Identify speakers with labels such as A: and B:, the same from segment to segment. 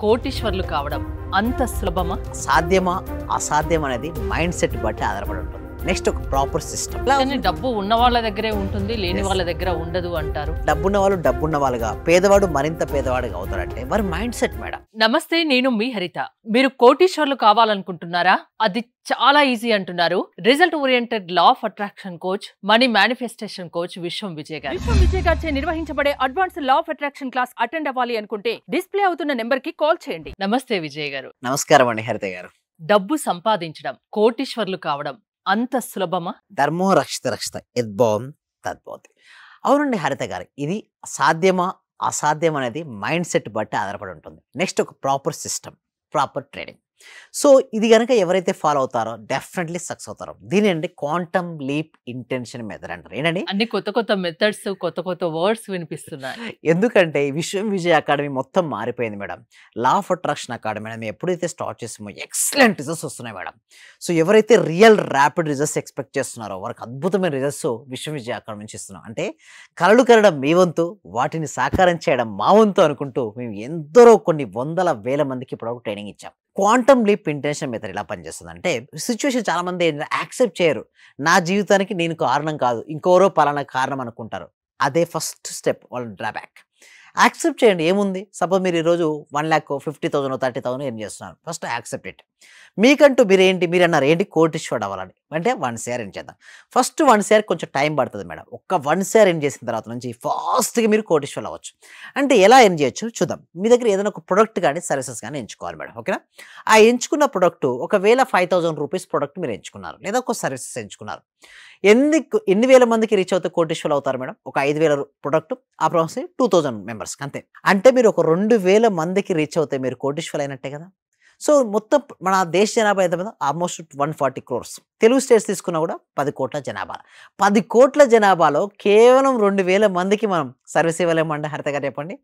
A: కోటీశ్వర్లు కావడం అంత సులభమా?
B: సాధ్యమా అసాధ్యం అనేది మైండ్ సెట్ బట్టి ఆధారపడి ఉంటుంది. నెక్స్ట్ ఒక ప్రాపర్ సిస్టమ్.
A: కానీ డబ్బు ఉన్న వాళ్ళ దగ్గరే ఉంటుంది, లేని వాళ్ళ దగ్గర ఉండదు అంటారు.
B: డబ్బున్న వాళ్ళు డబ్బున్న వాళ్ళుగా, పేదవాడు మరింత పేదవాడుగా అవుతారంటే వారి మైండ్ సెట్ మేడం.
A: నమస్తే, నేను మీ హరిత. మీరు కోటీశ్వర్లు కావాలనుకుంటున్నారా? అది చాలా ఈజీ అంటున్నారు result oriented law of attraction coach, money manifestation coach విశ్వం విజయ్ గారు. విశ్వం విజయ్ గారిచే నిర్వహించబడే advance law of attraction class attend అవ్వాలి అనుకుంటే డిస్ప్లే అవుతున్న నెంబర్ కి కాల్ చేయండి. నమస్తే విజయ్ గారు.
B: నమస్కారం అండి హరిత గారు.
A: డబ్బు సంపాదించడం, కోటీశ్వర్లు కావడం అంత సులభమా?
B: ధర్మో రక్షిత రక్షిత యద్భవం తద్భవతి. అవునండి హరిత గారు, ఇది సాధ్యమా అసాధ్యం అనేది మైండ్ సెట్ బట్టి ఆధారపడి ఉంటుంది. నెక్స్ట్ ఒక proper system, proper trading. So ఇది కనుక ఎవరైతే ఫాలో అవుతారో డెఫినెట్లీ సక్సెస్ అవుతారో. దీని అండి క్వాంటమ్ లీప్ ఇంటెన్షన్ మెథడ్ అంటారు. ఏంటండి
A: అన్ని కొత్త కొత్త మెథడ్స్, కొత్త కొత్త వర్డ్స్ వినిపిస్తున్నాయి.
B: ఎందుకంటే విశ్వం విజయ్ అకాడమీ మొత్తం మారిపోయింది madam. Law of attraction academy మేము ఎప్పుడైతే స్టార్ట్ చేసామో ఎక్సలెంట్ రిజల్ట్స్ వస్తున్నాయి మేడం. సో ఎవరైతే రియల్ ర్యాపిడ్ రిజల్ట్స్ ఎక్స్పెక్ట్ చేస్తున్నారో వారికి అద్భుతమైన రిజల్ట్స్ విశ్వం విజయ్ అకాడమీ నుంచి ఇస్తున్నాం. అంటే కలలు కనడం మీ వంతు, వాటిని సాకారం చేయడం మా వంతు అనుకుంటూ మేము ఎందరో కొన్ని వందల వేల మందికి ఇప్పుడు ట్రైనింగ్ ఇచ్చాం. క్వాంటమ్ లీప్ ఇంటెన్షన్ మెథడ్ ఎలా పనిచేస్తుంది అంటే, సిచ్యువేషన్ చాలా మంది యాక్సెప్ట్ చేయరు. నా జీవితానికి నేను కారణం కాదు, ఇంకోరో పలానా కారణం అనుకుంటారు. అదే ఫస్ట్ స్టెప్ వాళ్ళ డ్రాబ్యాక్. యాక్సెప్ట్ చేయండి, ఏముంది. సపోజ్ మీరు ఈరోజు 1,50,000 30,000 ఏం చేస్తున్నారు, ఫస్ట్ యాక్సెప్ట్ ఇట్. మీకంటూ మీరు అన్నారు ఏంటి కోటీశ్వరుడు అవ్వాలని, అంటే 1 షేర్ ఏం చేద్దాం. ఫస్ట్ 1 షేర్ కొంచెం టైం పడుతుంది మేడం. ఒక్క 1 షేర్ ఏం చేసిన తర్వాత నుంచి ఫాస్ట్గా మీరు కోటీశ్వరుడు అవ్వచ్చు. అంటే ఎలా ఏం చేయొచ్చు చూద్దాం. మీ దగ్గర ఏదైనా ఒక ప్రొడక్ట్ కానీ సర్వీసెస్ కానీ ఎంచుకోవాలి మేడం, ఓకేనా. ఆ ఎంచుకున్న ప్రొడక్ట్ ఒకవేళ 5,000 రూపీస్ ప్రొడక్ట్ మీరు ఎంచుకున్నారు, లేదా ఒక సర్వీసెస్ ఎంచుకున్నారు. ఎన్ని వేల మందికి రీచ్ అవుతే కోటీశ్వరులు అవుతారు మేడం? ఒక 5,000 ప్రొడక్ట్ అప్రాక్సిమేట్లీ 2,000 మెంబర్స్కి, అంతే. అంటే మీరు ఒక 2,000 మందికి రీచ్ అవుతే మీరు కోటీశ్వరులు అయినట్టే కదా. సో మొత్తం మన దేశ జనాభా ఎంత మంది? Almost 140 crores. తెలుగు స్టేట్స్ తీసుకున్నా కూడా 10 కోట్ల జనాభా. 10 కోట్ల జనాభాలో కేవలం 2,000 మందికి మనం సర్వీస్ ఇవ్వలేమండి హరిత గారు, చెప్పండి.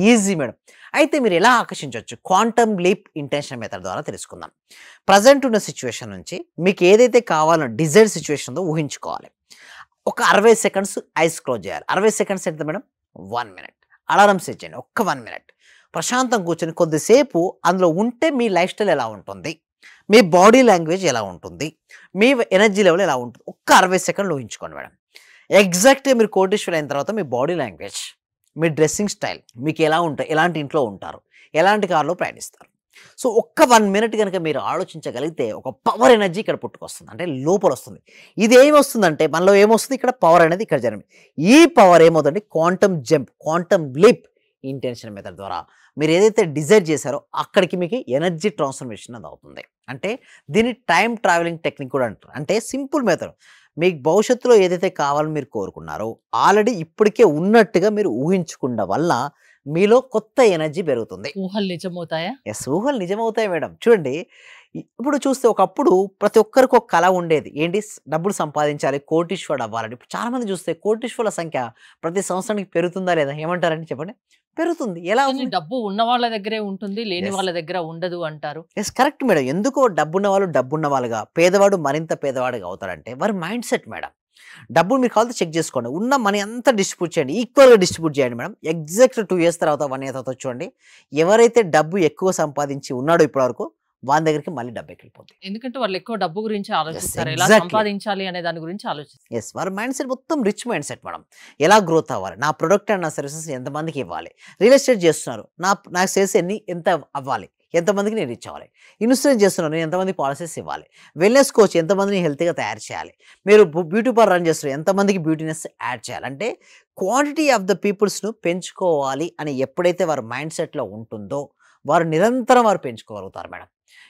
B: Easy madam. అయితే మీరు ఎలా ఆకర్షించవచ్చు? క్వాంటమ్ లీప్ ఇంటెన్షన్ మెథడ్ ద్వారా తెలుసుకుందాం. ప్రజెంట్ ఉన్న సిచ్యువేషన్ నుంచి మీకు ఏదైతే కావాలో డిజైర్ సిచ్యువేషన్ ఉందో ఊహించుకోవాలి. ఒక 60 సెకండ్స్ ఐస్ క్లోజ్ చేయాలి. 60 సెకండ్స్ ఎంత మేడం? 1 minute. అలారం సెట్ చేయండి. ఒక్క 1 minute ప్రశాంతం కూర్చొని కొద్దిసేపు అందులో ఉంటే మీ లైఫ్ స్టైల్ ఎలా ఉంటుంది, మీ బాడీ లాంగ్వేజ్ ఎలా ఉంటుంది, మీ ఎనర్జీ లెవెల్ ఎలా ఉంటుంది, ఒక్క 60 సెకండ్లు ఊహించుకోండి మేడం. ఎగ్జాక్ట్గా మీరు కోటీశ్వరులు అయిన తర్వాత మీ బాడీ లాంగ్వేజ్, మీ డ్రెస్సింగ్ స్టైల్ మీకు ఎలా ఉంటాయి, ఎలాంటి ఇంట్లో ఉంటారు, ఎలాంటి కార్లో ప్రయాణిస్తారు. సో ఒక్క 1 minute కనుక మీరు ఆలోచించగలిగితే ఒక పవర్ ఎనర్జీ ఇక్కడ పుట్టుకొస్తుంది, అంటే లోపల వస్తుంది. ఇది ఏమొస్తుందంటే మనలో ఏమొస్తుంది, ఇక్కడ పవర్ అనేది ఇక్కడ జరిగింది. ఈ పవర్ ఏమవుతుంది? Quantum jump, quantum leap intention method ద్వారా మీరు ఏదైతే డిజైర్ చేశారో అక్కడికి మీకు ఎనర్జీ ట్రాన్స్ఫర్మేషన్ అది అవుతుంది. అంటే దీన్ని టైం ట్రావెలింగ్ టెక్నిక్ కూడా అంటారు. అంటే సింపుల్ మెథడ్. మీకు భవిష్యత్తులో ఏదైతే కావాలని మీరు కోరుకున్నారో ఆల్రెడీ ఇప్పటికే ఉన్నట్టుగా మీరు ఊహించుకున్న వల్ల మీలో కొత్త ఎనర్జీ పెరుగుతుంది.
A: ఊహలు నిజమవుతాయా?
B: ఎస్, ఊహలు నిజమవుతాయి మేడం. చూడండి, ఇప్పుడు చూస్తే ఒకప్పుడు ప్రతి ఒక్కరికి ఒక కళ ఉండేది. ఏంటి? డబ్బులు సంపాదించాలి, కోటీశ్వరుడు అవ్వాలని. ఇప్పుడు చాలామంది చూస్తే కోటీశ్వరుల సంఖ్య ప్రతి సంవత్సరానికి పెరుగుతుందా లేదా? ఏమంటారండి చెప్పండి? పెరుగుతుంది. ఎలా?
A: డబ్బు ఉన్న వాళ్ళ దగ్గరే ఉంటుంది, లేని వాళ్ళ దగ్గర ఉండదు అంటారు.
B: Yes, correct madam. ఎందుకో డబ్బున్న వాళ్ళు డబ్బున్న వాళ్ళుగా, పేదవాడు మరింత పేదవాడుగా అవుతారంటే వారి మైండ్ సెట్ మేడం. డబ్బులు మీరు కావాలంటే చెక్ చేసుకోండి. ఉన్న మనీ అంతా డిస్ట్రిబ్యూట్ చేయండి, ఈక్వల్గా డిస్ట్రిబ్యూట్ చేయండి మేడం. ఎగ్జాక్ట్ 2 years తర్వాత 1 year తర్వాత చూడండి, ఎవరైతే డబ్బు ఎక్కువ సంపాదించి ఉన్నాడో ఇప్పటివరకు వాని దగ్గరికి మళ్ళీ డబ్బు వెళ్ళిపోతుంది.
A: ఎందుకంటే వాళ్ళు ఎక్కువ డబ్బు గురించి ఆలోచిస్తారు, ఎలా
B: exactly.
A: సంపాదించాలి అనే దాని గురించి ఆలోచిస్తారు.
B: ఎస్, వారి మైండ్ సెట్ మొత్తం రిచ్ మైండ్ సెట్ మేడం. ఎలా గ్రోత్ అవ్వాలి, నా ప్రొడక్ట్ అండ్ నా సర్వీసెస్ ఎంతమందికి ఇవ్వాలి, రియల్ ఎస్టేట్ చేస్తున్నారు, నాకు సేల్స్ ఎంత అవ్వాలి, ఎంతమందికి నేను రీచ్ అవ్వాలి, ఇన్సూరెన్స్ చేస్తున్నాను, నేను ఎంతమంది పాలసీస్ ఇవ్వాలి, వెల్నెస్ కోచ్ ఎంతమందిని హెల్త్గా తయారు చేయాలి, మీరు బ్యూటీ పార్లర్ రన్ చేస్తున్నారు, ఎంతమందికి బ్యూటీనెస్ యాడ్ చేయాలి. అంటే క్వాంటిటీ ఆఫ్ ద పీపుల్స్ను పెంచుకోవాలి అని ఎప్పుడైతే వారి మైండ్ సెట్లో ఉంటుందో వారు నిరంతరం వారు పెంచుకోగలుగుతారు మేడం.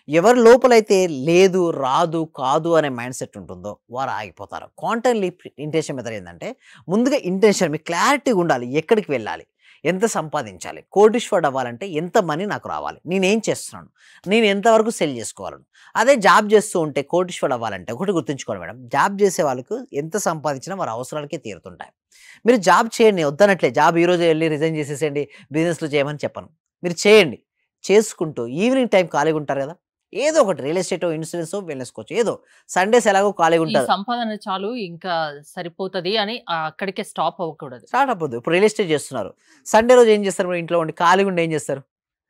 B: ఎవరి లోపలైతే లేదు, రాదు, కాదు అనే మైండ్ సెట్ ఉంటుందో వారు ఆగిపోతారు. క్వాంటమ్ లీప్ ఇంటెన్షన్ మెథడ్ ఏంటంటే, ముందుగా ఇంటెన్షన్ మీకు క్లారిటీగా ఉండాలి. ఎక్కడికి వెళ్ళాలి, ఎంత సంపాదించాలి, కోటీశ్వరుడు అవ్వాలంటే ఎంత మనీ నాకు రావాలి, నేనేం చేస్తున్నాను, నేను ఎంతవరకు సెల్ చేసుకోవాలను. అదే జాబ్ చేస్తూ ఉంటే కోటీశ్వరుడు అవ్వాలంటే ఒకటి గుర్తుంచుకోవాలి మేడం, జాబ్ చేసే వాళ్ళకు ఎంత సంపాదించినా వారి అవసరాలకే తీరుతుంటాయి. మీరు జాబ్ చేయండి, వద్దనట్లే జాబ్ ఈరోజు వెళ్ళి రిజైన్ చేసేసేయండి, బిజినెస్లో చేయమని చెప్పను. మీరు చేయండి, చేసుకుంటూ ఈవినింగ్ టైం ఖాళీగా ఉంటారు కదా, ఏదో ఒకటి real estate, insurance, wellness coach, ఏదో సండేస్ ఎలాగో ఖాళీగా ఉంటారు.
A: సంపాదన చాలు ఇంకా సరిపోతది అని అక్కడికే స్టాప్ అవ్వకూడదు.
B: స్టార్ట్ అవ్వద్దు. ఇప్పుడు రియల్ ఎస్టేట్ చేస్తున్నారు, సండే రోజు ఏం చేస్తారు? ఇంట్లో ఉండి ఖాళీగా ఉండి ఏం చేస్తారు?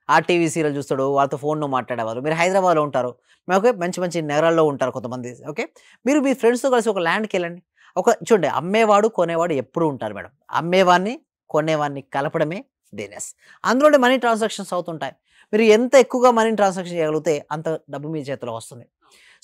B: ఆ టీవీ సీరియల్ చూస్తాడు, వాళ్ళతో ఫోన్‌లో మాట్లాడేవారు. మీరు హైదరాబాద్‌లో ఉంటారు. ఓకే. మంచి మంచి నగరాల్లో ఉంటారు కొంతమంది. ఓకే. మీరు మీ ఫ్రెండ్స్‌తో కలిసి ఒక ల్యాండ్‌కెళ్ళండి. చూడండి, అమ్మేవాడు, కొనేవాడు ఎప్పుడూ ఉంటారు మేడం. అమ్మేవాడిని, కొనేవాడిని కలపడమే బిజినెస్. అందులోనే మనీ ట్రాన్సాక్షన్స్ అవుతుంటాయి. మీరు ఎంత ఎక్కువగా మనీని ట్రాన్సాక్షన్ చేయగలిగితే అంత డబ్బు మీ చేతిలో వస్తుంది.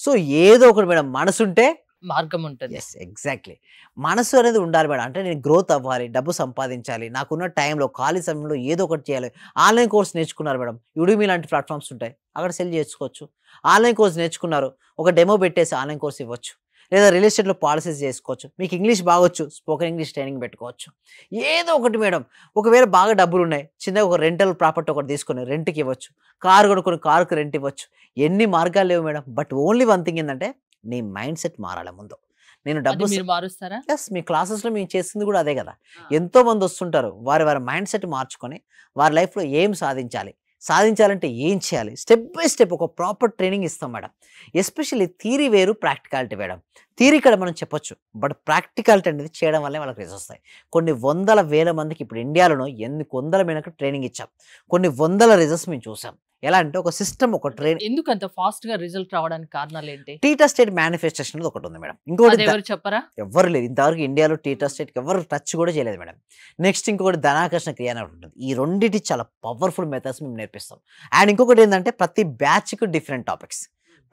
B: సో, ఏదో ఒకటి మేడం మనసుంటే
A: మార్గం ఉంటుంది.
B: యెస్. ఎగ్జాక్ట్‌లీ. మనసు అనేది ఉండాలి మేడం. అంటే నేను గ్రోత్ అవ్వాలి, డబ్బు సంపాదించాలి, నాకున్న టైంలో ఖాళీ సమయంలో ఏదో ఒకటి చేయాలి. ఆన్‌లైన్ కోర్స్ నేర్చుకున్నారు మేడం. యుడిమి లాంటి ప్లాట్‌ఫార్మ్స్ ఉంటాయి. అక్కడ సెల్ చేసుకోవచ్చు. ఆన్‌లైన్ కోర్స్ నేర్చుకున్నారు. ఒక డెమో పెట్టేసి ఆన్‌లైన్ కోర్స్ ఇవ్వచ్చు. లేదా రియల్ ఎస్టేట్‌లో పాలిసీస్ చేసుకోవచ్చు. మీకు ఇంగ్లీష్ బాగొచ్చు, స్పోకెన్ ఇంగ్లీష్ ట్రైనింగ్ పెట్టుకోవచ్చు. ఏదో ఒకటి మేడం. ఒకవేళ బాగా డబ్బులున్నాయి, చిన్నగా ఒక రెంటల్ ప్రాపర్టీ ఒకటి తీసుకొని రెంట్‌కి ఇవ్వచ్చు. కారు కొనుక్కొని కారుకి రెంట్ ఇవ్వచ్చు. ఎన్ని మార్గాలు లేవు madam. But only one thing ఏందంటే నీ మైండ్ సెట్ మారాలి ముందు. నేను
A: అది
B: డబ్బు
A: మీరు మారుస్తారా?
B: యెస్. మీ క్లాసెస్‌లో మేము చేస్తుంది గూడా అదే గదా!
A: ఆ!
B: ఎంతోమంది వస్తుంటారు. వారి మైండ్ సెట్ మార్చుకొని, వారి లైఫ్‌లో ఏం సాధించాలి? సాధించాలంటే ఏం చేయాలి? స్టెప్ బై స్టెప్ ఒక ప్రాపర్ ట్రైనింగ్ ఇస్తాం మేడం. ఎస్పెషల్లీ థియరీ వేరు, ప్రాక్టికాలిటీ మేడం. థియరీ ఇక్కడ మనం చెప్పొచ్చు. బట్ ప్రాక్టికాలిటీ అనేది చేయడం వల్లే వాళ్ళకి రిజల్ట్స్ వస్తాయి. కొన్ని వందల వేల మందికి ఇప్పుడు ఇండియాలోనో ఎన్ని వందల మేరకు ట్రైనింగ్ ఇచ్చాం. కొన్ని వందల రిజల్ట్స్ మేము చూసాం. ఎలా అంటే ఒక సిస్టమ్, ఒక
A: ఎందుకంత ఫాస్ట్‌గా రిజల్ట్ రావడానికి కారణాలేంటి?
B: టీటా స్టేట్ మేనిఫెస్టేషన్ అనేది ఒకటుంది మేడం. ఇంకోటి
A: అదెవరు చెప్పరా?
B: ఎవ్వరు లేదు. ఇంతవరకు ఇండియాలో టీటా స్టేట్‌కి ఎవరు టచ్ కూడా చేయలేదు మేడం. నెక్స్ట్ ఇంకొకటి ధనాకర్షణ క్రియ అని ఒకటి ఉంటుంది. ఈ రెండిటి చాలా పవర్‌ఫుల్ మెథడ్స్ మేము నేర్పిస్తాం. అండ్ ఇంకొకటి ఏందంటే ప్రతి బ్యాచ్‌కి డిఫరెంట్ టాపిక్స్.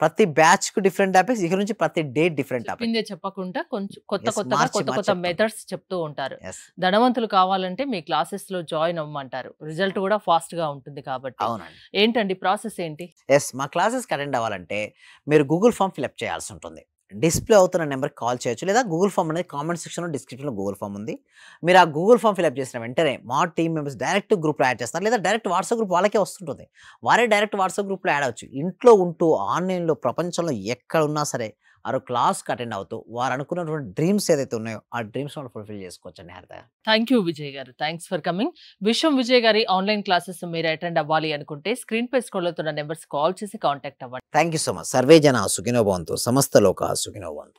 B: ప్రతి బ్యాచ్‌కి డిఫరెంట్ టాపిక్స్. ఇక నుంచి ప్రతి డే డిఫరెంట్ టాపిక్.
A: చెప్పిందే చెప్పకుండా కొంచెం కొత్త
B: యెస్.
A: కొత్తగా
B: మార్చి
A: కొత్త
B: మార్చి
A: కొత్త
B: చెప్తాం.
A: మెథడ్స్ చెప్తూ ఉంటారు.
B: యెస్.
A: ధనవంతులు కావాలంటే మీ క్లాసెస్‌లో జాయిన్ అవ్వమంటారు. రిజల్ట్ కూడా ఫాస్ట్‌గా ఉంటుంది కాబట్టి.
B: అవునండి.
A: ఏంటండి ప్రాసెస్ ఏంటి?
B: యెస్. మా క్లాసెస్‌కి అటెండ్ అవ్వాలంటే మీరు గూగుల్ ఫార్మ్ ఫిలప్ చేయాల్సి ఉంటుంది. డిస్‌ప్లే అవుతున్న నంబర్‌కి కాల్ చేయొచ్చు. లేదా గూగుల్ ఫార్మ్ అనేది కామెంట్ సెక్షన్‌లో డిస్క్రిప్షన్‌లో గూగుల్ ఫార్మ్ ఉంది. మీరు ఆ గూగుల్ ఫార్మ్ ఫిలప్ చేసిన వెంటనే మా టీమ్ మెంబర్స్ డైరెక్ట్ గ్రూప్‌లో యాడ్ చేస్తారు. లేదా డైరెక్ట్ వాట్సాప్ గ్రూప్ వాళ్ళకే వస్తుంటుంది. వారే డైరెక్ట్ వాట్సాప్ గ్రూప్‌లో యాడ్ అవ్వచ్చు. ఇంట్లో ఉంటూ ఆన్‌లైన్‌లో ప్రపంచంలో ఎక్కడ ఉన్నా సరే క్లాస్‌కి అటెండ్ అవుతూ వారు అనుకున్నటువంటి డ్రీమ్స్ ఏదైతే ఉన్నాయో ఆ డ్రీమ్స్ వాళ్ళు ఫుల్‌ఫిల్ చేసుకోవచ్చండి హరిత.
A: థ్యాంక్ యూ విజయ్ గారు. Thanks for coming. విశ్వం విజయ్ గారి ఆన్‌లైన్ క్లాసెస్ మీరు అటెండ్ అవ్వాలి అనుకుంటే స్క్రీన్ పై స్క్రోల్ అవుతున్న నంబర్స్ కాల్ చేసి కాంటాక్ట్ అవ్వండి.
B: Thank you so much. Survey జన సుఖినో భవంతు. సమస్త లోకా సుఖినో భవంతు.